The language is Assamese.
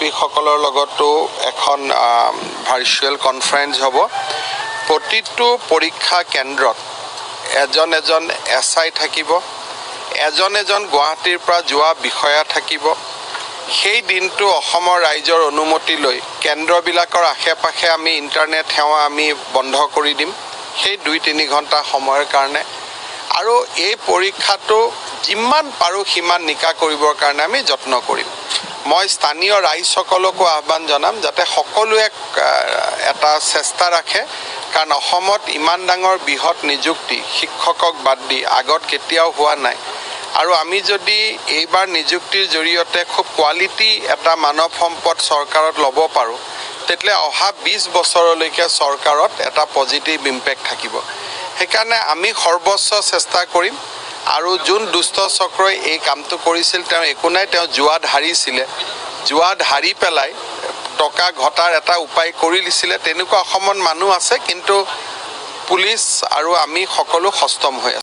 এছপিসকলৰ লগতো এখন ভাৰ্চুৱেল কনফাৰেন্স হ'ব। প্ৰতিটো পৰীক্ষা কেন্দ্ৰত এজন এছআই থাকিব, এজন গুৱাহাটীৰ পৰা যোৱা বিষয়া থাকিব। সেই দিনটো অসমৰ ৰাইজৰ অনুমতি লৈ কেন্দ্ৰবিলাকৰ আশে-পাশে আমি ইণ্টাৰনেট সেৱা আমি বন্ধ কৰি দিম সেই 2-3 ঘণ্টা সময়ৰ কাৰণে। আৰু এই পৰীক্ষাটো যিমান পাৰোঁ সিমান নিকা কৰিবৰ কাৰণে আমি যত্ন কৰিম। মই স্থানীয় ৰাইজসকলকো আহ্বান জনাম যাতে সকলোৱে এটা চেষ্টা ৰাখে, কাৰণ অসমত ইমান ডাঙৰ বৃহৎ নিযুক্তি শিক্ষকক বাদ দি আগত কেতিয়াও হোৱা নাই। আৰু আমি যদি এইবাৰ নিযুক্তিৰ জৰিয়তে খুব কোৱালিটি এটা মানৱ সম্পদ চৰকাৰত ল'ব পাৰোঁ, তেতিয়াহ'লে অহা 20 বছৰলৈকে চৰকাৰত এটা পজিটিভ ইম্পেক্ট থাকিব। সেইকাৰণে আমি সৰ্বোচ্চ চেষ্টা কৰিম। আৰু যোন দুষ্ট চক্ৰই এই কামটো কৰিছিল তেওঁ একো নাই, তেওঁ জুৱাত হাৰিছিলে, জুৱাত হাৰি পেলাই টকা ঘটাৰ এটা উপায় কৰি দিছিলে। তেনেকুৱা অসমত মানুহ আছে, কিন্তু পুলিচ আৰু আমি সকলো সষ্টম হৈ আছে।